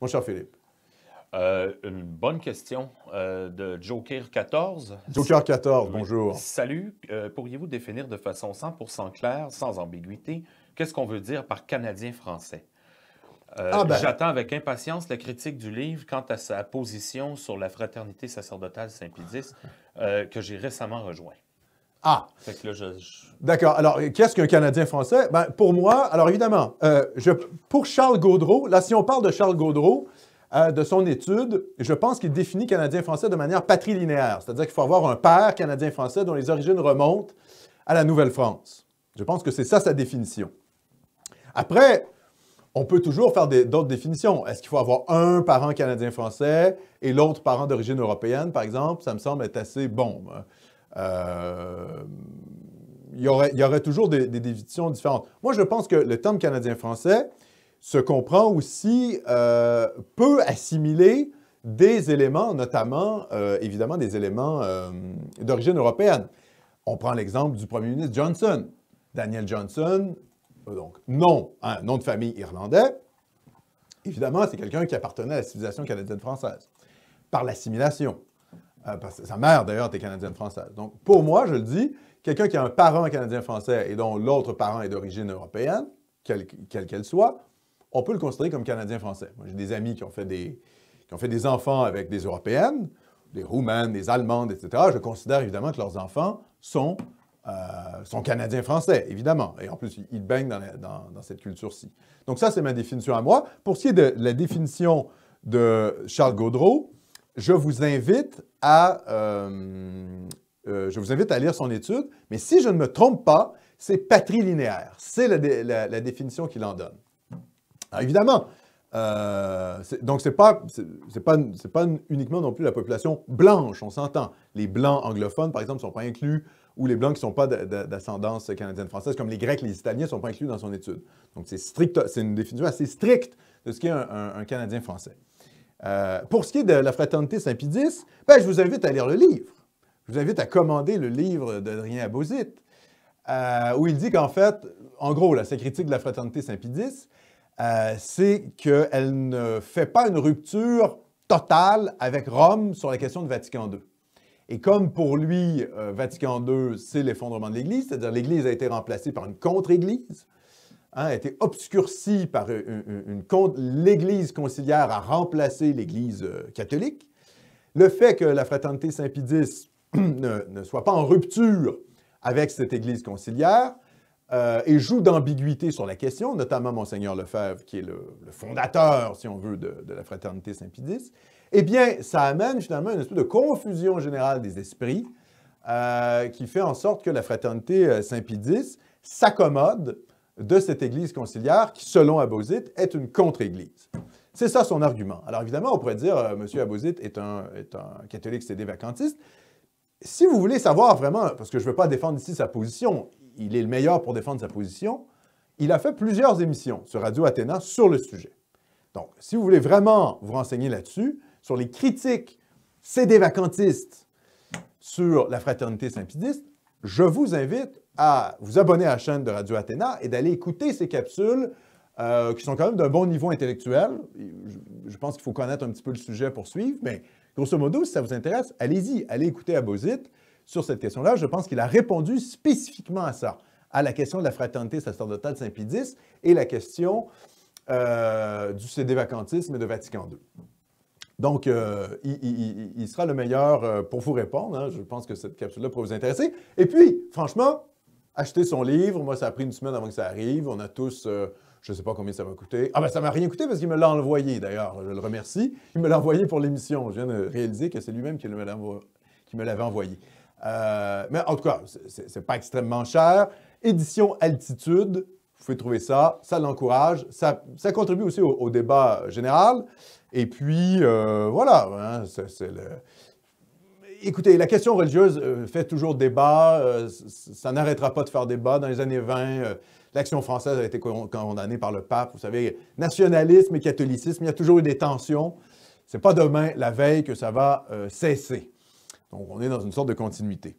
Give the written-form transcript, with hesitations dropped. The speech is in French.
mon cher Philippe? Une bonne question de Joker 14. Joker 14, Oui. bonjour. Salut, pourriez-vous définir de façon 100% claire, sans ambiguïté, qu'est-ce qu'on veut dire par Canadien français? Ah ben, J'attends avec impatience la critique du livre quant à sa position sur la fraternité sacerdotale Saint-Pédis que j'ai récemment rejoint. ah, Fait que là, d'accord. Alors, qu'est-ce qu'un Canadien français? Ben, pour moi, alors évidemment, pour Charles Gaudreau, là, si on parle de Charles Gaudreau, de son étude, je pense qu'il définit Canadien français de manière patrilinéaire, c'est-à-dire qu'il faut avoir un père canadien-français dont les origines remontent à la Nouvelle-France. Je pense que c'est ça sa définition. Après, on peut toujours faire d'autres définitions. Est-ce qu'il faut avoir un parent canadien-français et l'autre parent d'origine européenne, par exemple? Ça me semble être assez bon. Il y aurait toujours des définitions différentes. Moi, je pense que le terme canadien-français se comprend aussi, peut assimiler des éléments, notamment, évidemment, des éléments d'origine européenne. On prend l'exemple du premier ministre Johnson. Daniel Johnson, donc nom de famille irlandais. Évidemment, c'est quelqu'un qui appartenait à la civilisation canadienne-française, par l'assimilation. Parce que sa mère, d'ailleurs, était canadienne-française. Donc, pour moi, je le dis, quelqu'un qui a un parent canadien-français et dont l'autre parent est d'origine européenne, quelle qu'elle soit, on peut le considérer comme Canadien-français. Moi, j'ai des amis qui ont fait des enfants avec des Européennes, des Roumaines, des Allemandes, etc. Je considère évidemment que leurs enfants sont Canadiens-français, évidemment. Et en plus, ils baignent dans cette culture-ci. Donc ça, c'est ma définition à moi. Pour ce qui est de la définition de Charles Gaudreau, je vous invite à lire son étude, mais si je ne me trompe pas, c'est patrilinéaire. C'est la définition qu'il en donne. Alors, évidemment, donc c'est pas uniquement non plus la population blanche, on s'entend. Les Blancs anglophones, par exemple, ne sont pas inclus, ou les Blancs qui ne sont pas d'ascendance canadienne-française, comme les Grecs, les Italiens, ne sont pas inclus dans son étude. Donc c'est une définition assez stricte de ce qu'est un Canadien français. Pour ce qui est de la fraternité Saint-Pédis, ben, je vous invite à lire le livre. Je vous invite à commander le livre d'Adrien Abauzit, où il dit qu'en fait, en gros, là, sa critique de la fraternité Saint-Pédis, c'est qu'elle ne fait pas une rupture totale avec Rome sur la question de Vatican II. Et comme pour lui, Vatican II, c'est l'effondrement de l'Église, c'est-à-dire l'Église a été remplacée par une contre-Église, a été obscurcie par l'Église conciliaire a remplacé l'Église catholique. Le fait que la fraternité Saint-Pédis ne soit pas en rupture avec cette Église conciliaire et joue d'ambiguïté sur la question, notamment Monseigneur Lefebvre, qui est le fondateur, si on veut, de la fraternité Saint-Pédis, eh bien, ça amène finalement une espèce de confusion générale des esprits qui fait en sorte que la fraternité Saint-Pédis s'accommode de cette Église conciliaire qui, selon Abauzit, est une contre-Église. C'est ça son argument. Alors évidemment, on pourrait dire M. Abauzit est un catholique cédé-vacantiste. Si vous voulez savoir vraiment, parce que je ne veux pas défendre ici sa position, il est le meilleur pour défendre sa position, il a fait plusieurs émissions sur Radio Athéna sur le sujet. Donc, si vous voulez vraiment vous renseigner là-dessus, sur les critiques cédé-vacantistes sur la fraternité Saint-Pédis, je vous invite à vous abonner à la chaîne de Radio Athéna et d'aller écouter ces capsules qui sont quand même d'un bon niveau intellectuel. Je pense qu'il faut connaître un petit peu le sujet pour suivre, mais grosso modo, si ça vous intéresse, allez-y, allez écouter Abauzit sur cette question-là. Je pense qu'il a répondu spécifiquement à ça, à la question de la fraternité sacerdotale Saint-Pédis et la question du cédé-vacantisme et de Vatican II. Donc, il sera le meilleur pour vous répondre. Hein. Je pense que cette capsule-là pourrait vous intéresser. Et puis, franchement, achetez son livre. Moi, ça a pris une semaine avant que ça arrive. On a tous, je ne sais pas combien ça va coûter. Ah ben, ça ne m'a rien coûté parce qu'il me l'a envoyé, d'ailleurs. Je le remercie. Il me l'a envoyé pour l'émission. Je viens de réaliser que c'est lui-même qui me l'avait envoyé. Mais en tout cas, ce n'est pas extrêmement cher. Édition Altitude. Vous pouvez trouver ça. Ça l'encourage. Ça contribue aussi au débat général. Et puis, voilà, hein, Écoutez, la question religieuse fait toujours débat, ça n'arrêtera pas de faire débat. Dans les années 20, l'Action française a été condamnée par le pape. Vous savez, nationalisme et catholicisme, il y a toujours eu des tensions. Ce n'est pas demain, la veille, que ça va cesser. Donc, on est dans une sorte de continuité.